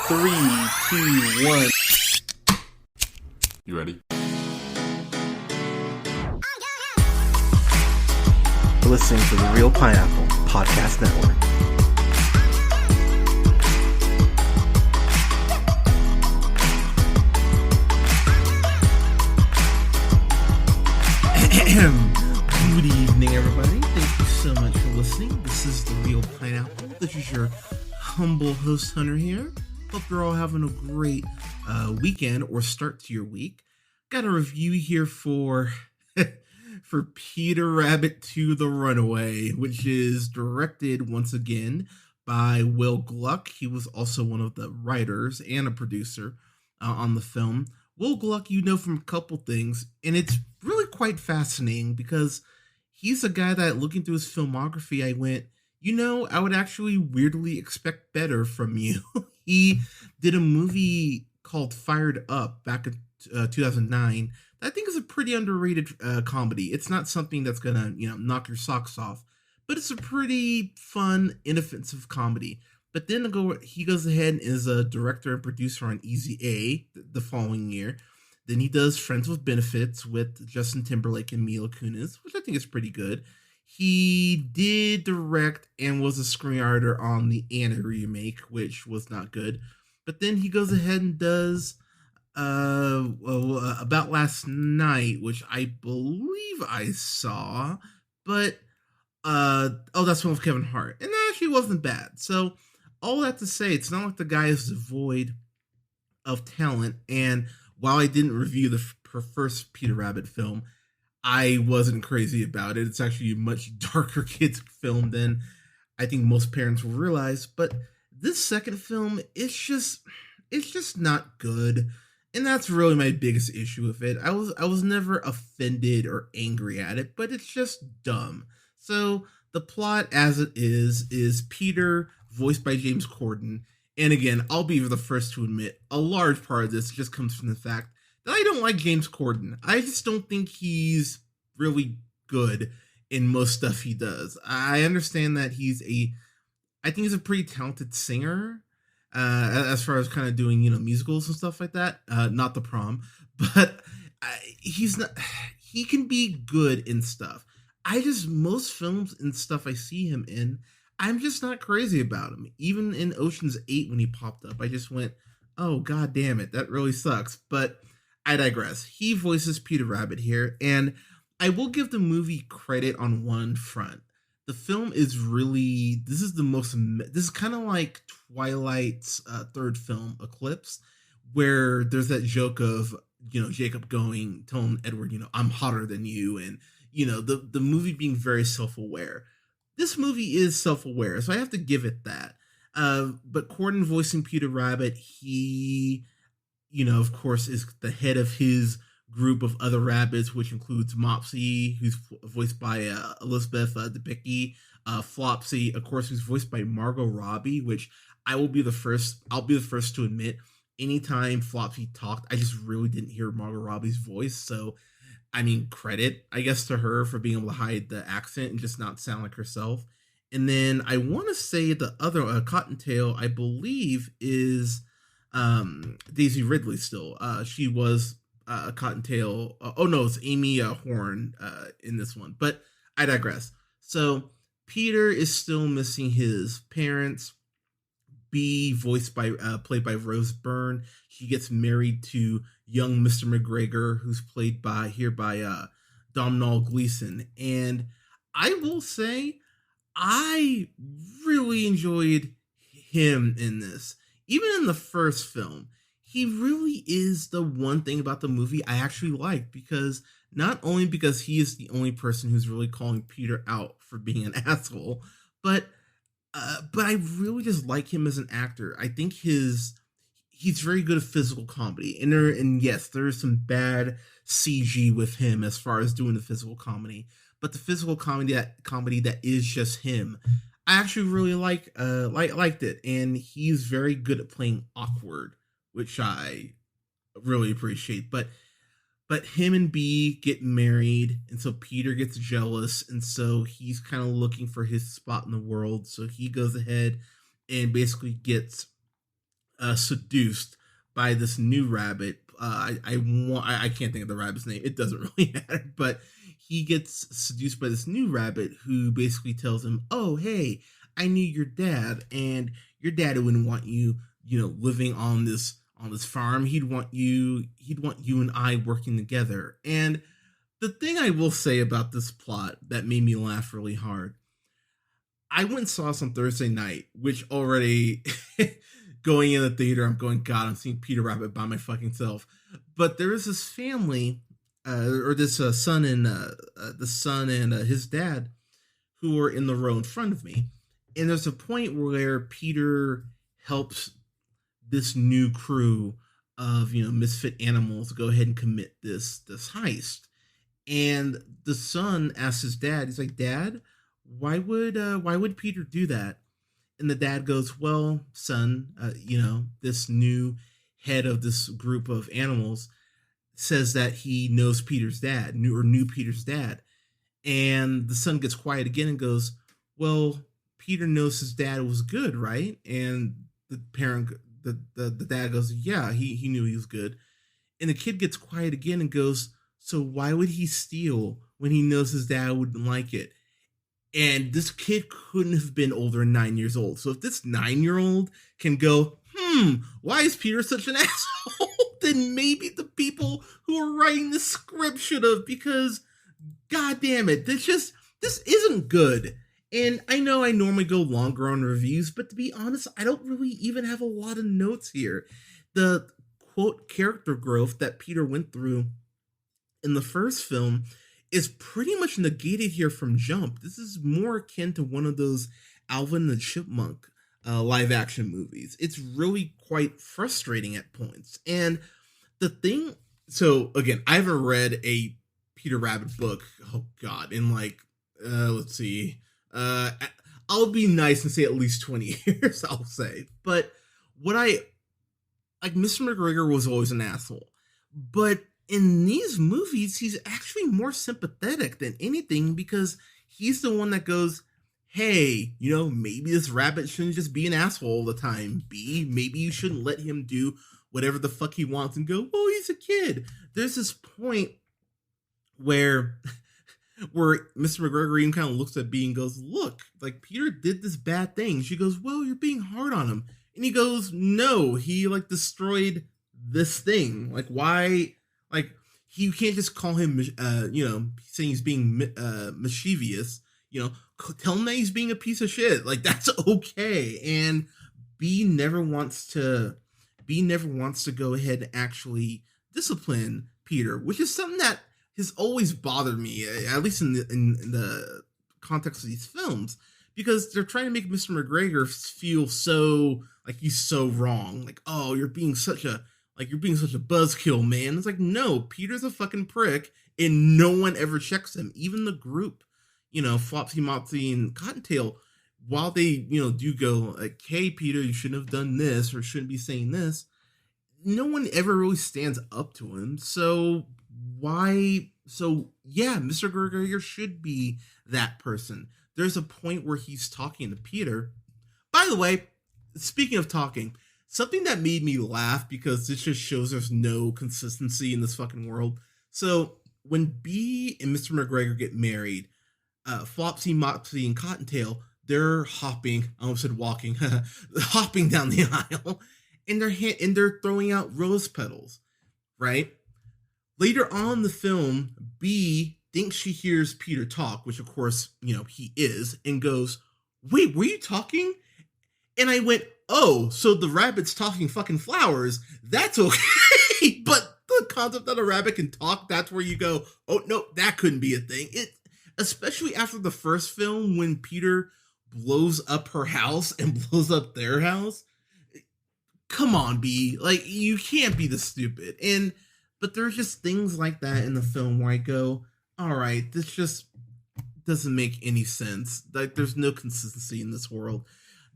Three, two, one. You ready? You're listening to the Real Pineapple Podcast Network. Good evening, everybody. Thank you so much for listening. This is the Real Pineapple. This is your humble host, Hunter, here. Hope you're all having a great weekend or start to your week. Got a review here for for Peter Rabbit 2: The Runaway, which is directed once again by Will Gluck. He was also one of the writers and a producer on the film. Will Gluck, you know from a couple things, and it's really quite fascinating because he's a guy that, looking through his filmography, I went, you know, I would actually weirdly expect better from you. He did a movie called Fired Up back in 2009 that I think is a pretty underrated comedy. It's not something that's gonna, knock your socks off, but it's a pretty fun, inoffensive comedy. But then he goes ahead and is a director and producer on Easy A the following year. Then he does Friends with Benefits with Justin Timberlake and Mila Kunis, which I think is pretty good. He did direct and was a screenwriter on the Anna remake, which was not good. But then he goes ahead and does About Last Night, which I believe I saw. But, that's one with Kevin Hart. And that actually wasn't bad. So, all that to say, it's not like the guy is devoid of talent. And while I didn't review the first Peter Rabbit film, I wasn't crazy about it. It's actually a much darker kids film than I think most parents will realize. But this second film, it's just not good. And that's really my biggest issue with it. I was never offended or angry at it, but it's just dumb. So the plot as it is Peter, voiced by James Corden. And again, I'll be the first to admit, a large part of this just comes from the fact that I don't like James Corden. I just don't think he's really good in most stuff he does. I understand that I think he's a pretty talented singer, as far as kind of doing, musicals and stuff like that. Not The Prom, but he can be good in stuff. Most films and stuff I see him in, I'm just not crazy about him. Even in Ocean's 8 when he popped up, I just went, oh, god damn it, that really sucks. But I digress. He voices Peter Rabbit here, and I will give the movie credit on one front. The film is this is kind of like Twilight's third film, Eclipse, where there's that joke of, Jacob telling Edward, I'm hotter than you, and, the movie being very self-aware. This movie is self-aware, so I have to give it that. But Corden voicing Peter Rabbit, he, of course, is the head of his group of other rabbits, which includes Mopsy, who's voiced by Elizabeth Debicki, Flopsy, of course, who's voiced by Margot Robbie, which I'll be the first to admit, anytime Flopsy talked, I just really didn't hear Margot Robbie's voice, so credit, I guess, to her for being able to hide the accent and just not sound like herself. And then I want to say the other Cottontail, I believe, is Daisy Ridley still. She was Cottontail. It's Amy Horn in this one. But I digress. So Peter is still missing his parents. B, played by Rose Byrne. She gets married to young Mr. McGregor, who's played by Domhnall Gleeson. And I will say, I really enjoyed him in this. Even in the first film, he really is the one thing about the movie I actually like, because not only because he is the only person who's really calling Peter out for being an asshole, but I really just like him as an actor. I think he's very good at physical comedy, and yes, there is some bad CG with him as far as doing the physical comedy, but the physical comedy that is just him, I actually really liked it, and he's very good at playing awkward, which I really appreciate. But him and B get married, and so Peter gets jealous, and so he's kind of looking for his spot in the world. So he goes ahead and basically gets seduced by this new rabbit. I can't think of the rabbit's name. It doesn't really matter, but he gets seduced by this new rabbit who basically tells him, "Oh, hey, I knew your dad, and your dad wouldn't want you, living on this farm. He'd want you and I working together." And the thing I will say about this plot that made me laugh really hard, I went and saw this on Thursday night, which already going in the theater, I'm going, God, I'm seeing Peter Rabbit by my fucking self. But there is this family, or this son and his dad, who are in the row in front of me, and there's a point where Peter helps this new crew of misfit animals go ahead and commit this heist, and the son asks his dad, he's like, "Dad, why would Peter do that?" And the dad goes, "Well, son, this new head of this group of animals says that he knows Peter's dad, knew Peter's dad." And the son gets quiet again and goes, "Well, Peter knows his dad was good, right?" And the parent, the dad goes, "Yeah, he knew he was good." And the kid gets quiet again and goes, "So why would he steal when he knows his dad wouldn't like it?" And this kid couldn't have been older than 9 years old. So if this 9-year-old can go, why is Peter such an asshole? Then maybe the people who are writing the script should have, because God damn it, this isn't good. And I know I normally go longer on reviews, but to be honest, I don't really even have a lot of notes here. The quote character growth that Peter went through in the first film is pretty much negated here from jump. This is more akin to one of those Alvin the Chipmunk live action movies. It's really quite frustrating at points. And the thing, so again, I haven't read a Peter Rabbit book, oh God, in let's see, I'll be nice and say at least 20 years, I'll say. But Mr. McGregor was always an asshole. But in these movies, he's actually more sympathetic than anything, because he's the one that goes, "Hey, maybe this rabbit shouldn't just be an asshole all the time. Maybe you shouldn't let him do whatever the fuck he wants," and go, "Oh, he's a kid." There's this point where Mr. McGregor even kind of looks at Bee and goes, "Look, Peter did this bad thing." She goes, "Well, you're being hard on him." And he goes, "No, he destroyed this thing. Why? You can't just call him, saying he's being mischievous. Tell him that he's being a piece of shit. That's okay." And B never wants to go ahead and actually discipline Peter, which is something that has always bothered me, at least in the context of these films, because they're trying to make Mr. McGregor feel so he's so wrong. "Oh, you're being such a buzzkill, man." It's no, Peter's a fucking prick, and no one ever checks him. Even the group, Flopsy, Mopsy, and Cottontail, while they, do go "Hey, Peter, you shouldn't have done this, or shouldn't be saying this," no one ever really stands up to him. So why? So yeah, Mr. McGregor should be that person. There's a point where he's talking to Peter. By the way, speaking of talking, something that made me laugh, because this just shows there's no consistency in this fucking world. So when B and Mr. McGregor get married, Flopsy, Mopsy, and Cottontail, they're hopping. I almost said walking, hopping down the aisle, and they're throwing out rose petals, right? Later on in the film, B thinks she hears Peter talk, which of course, he is, and goes, "Wait, were you talking?" And I went, "Oh, so the rabbit's talking fucking flowers. That's okay." But the concept that a rabbit can talk, that's where you go, "Oh, no, that couldn't be a thing." Especially after the first film, when Peter blows up her house and blows up their house. Come on, B. You can't be this stupid. But there's just things like that in the film where I go, all right, this just doesn't make any sense. There's no consistency in this world.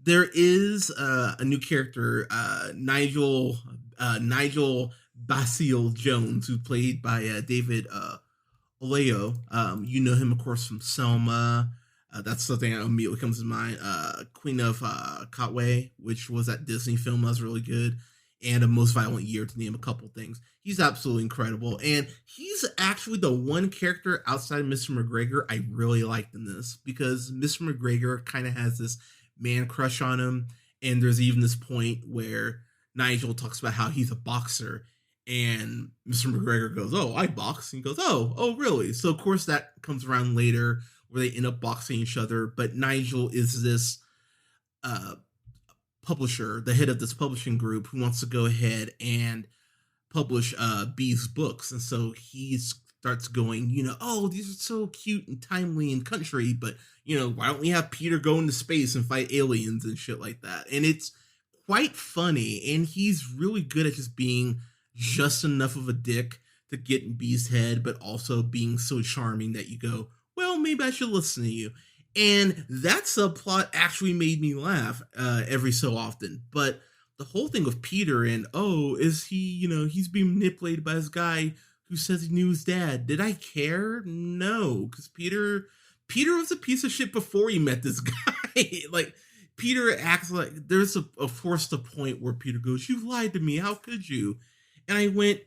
There is a new character, Nigel Basile Jones, who played by David Oleo. You know him, of course, from Selma. That's something that immediately comes to mind. Queen of Katwe, which was that Disney film that was really good, and A Most Violent Year, to name a couple things. He's absolutely incredible, and he's actually the one character outside of Mr. McGregor I really liked in this, because Mr. McGregor kind of has this man crush on him, and there's even this point where Nigel talks about how he's a boxer, and Mr. McGregor goes, "Oh, I box," and he goes, "Oh, really?" So of course that comes around later where they end up boxing each other. But Nigel is this uh, publisher, the head of this publishing group, who wants to go ahead and publish B's books. And so he starts going, oh, these are so cute and timely and country, but, why don't we have Peter go into space and fight aliens and shit like that? And it's quite funny. And he's really good at just being just enough of a dick to get in B's head, but also being so charming that you go, well, maybe I should listen to you. And that subplot actually made me laugh every so often. But the whole thing with Peter and, oh, is he, he's being manipulated by this guy who says he knew his dad. Did I care? No, because Peter was a piece of shit before he met this guy. Like, Peter acts like there's a forced point where Peter goes, "You lied to me. How could you?" And I went,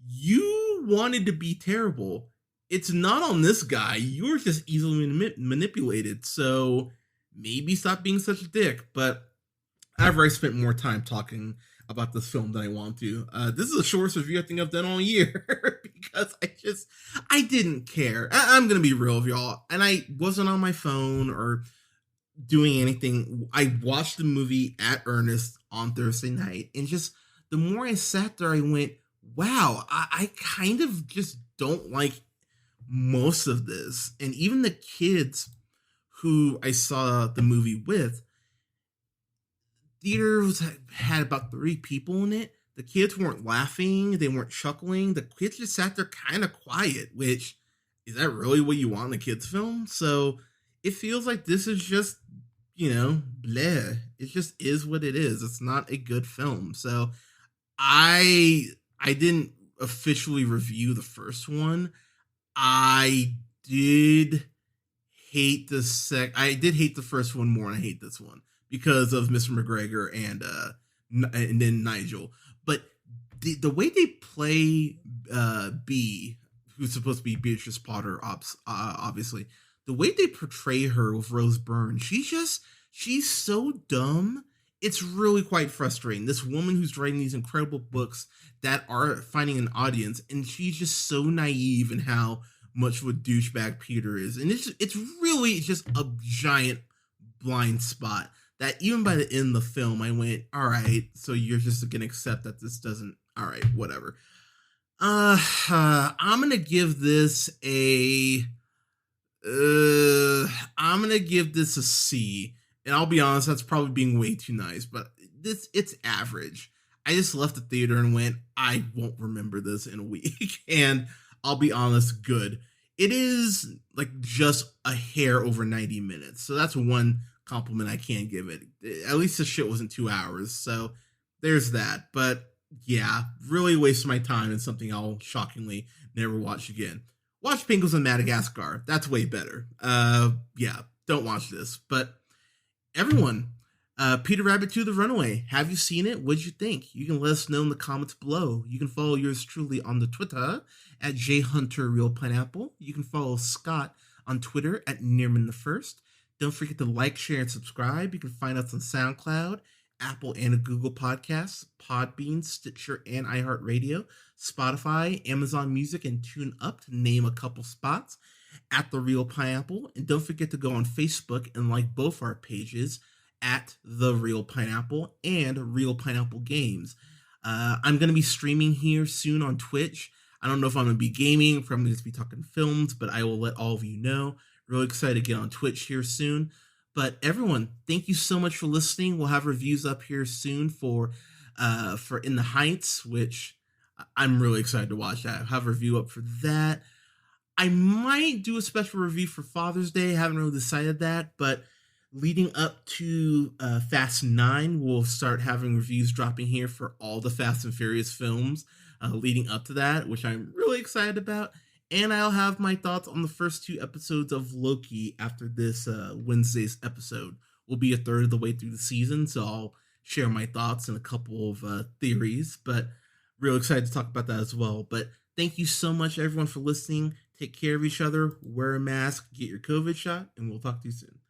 "You wanted to be terrible. It's not on this guy. You're just easily manipulated. So maybe stop being such a dick." But I've already spent more time talking about this film than I want to. This is the shortest review I think I've done all year because I didn't care. I'm going to be real with y'all. And I wasn't on my phone or doing anything. I watched the movie at Ernest on Thursday night. And just the more I sat there, I went, wow, I kind of just don't like most of this. And even the kids who I saw the movie with, theaters had about 3 people in it. The kids weren't laughing, they weren't chuckling. The kids just sat there kind of quiet, which, is that really what you want in a kids film? So it feels like this is just, bleh. It just is what it is. It's not a good film. So I didn't officially review the first one. I did hate I did hate the first one more than I hate this one because of Mr. McGregor and then Nigel. But the way they play B, who's supposed to be Beatrice Potter, obviously, the way they portray her with Rose Byrne, she's so dumb. It's really quite frustrating. This woman who's writing these incredible books that are finding an audience, and she's just so naive in how much of a douchebag Peter is. And it's really just a giant blind spot that even by the end of the film, I went, all right, so you're just going to accept that this doesn't, all right, whatever. I'm going to give this a C. And I'll be honest, that's probably being way too nice, but it's average. I just left the theater and went, I won't remember this in a week. And I'll be honest, good. It is like just a hair over 90 minutes. So that's one compliment I can give it. At least the shit wasn't 2 hours. So there's that. But yeah, really wasted my time in something I'll shockingly never watch again. Watch Penguins in Madagascar. That's way better. Yeah, don't watch this. But everyone, Peter Rabbit 2 The Runaway. Have you seen it? What'd you think? You can let us know in the comments below. You can follow yours truly on the Twitter at JHunterRealPineapple. You can follow Scott on Twitter at Nearman1st. Don't forget to like, share, and subscribe. You can find us on SoundCloud, Apple and Google Podcasts, Podbean, Stitcher, and iHeartRadio, Spotify, Amazon Music, and TuneUp, to name a couple spots, at The Real Pineapple. And don't forget to go on Facebook and like both our pages at The Real Pineapple and Real Pineapple Games. I'm going to be streaming here soon on Twitch. I don't know if I'm going to be gaming, if I'm going to be talking films, but I will let all of you know. Really excited to get on Twitch here soon. But everyone, thank you so much for listening. We'll have reviews up here soon for In the Heights, which I'm really excited to watch that. I'll have a review up for that. I might do a special review for Father's Day. I haven't really decided that, but leading up to Fast 9, we'll start having reviews dropping here for all the Fast and Furious films leading up to that, which I'm really excited about. And I'll have my thoughts on the first two episodes of Loki after this Wednesday's episode. We'll be a third of the way through the season, so I'll share my thoughts and a couple of theories. But real excited to talk about that as well. But thank you so much, everyone, for listening. Take care of each other, wear a mask, get your COVID shot, and we'll talk to you soon.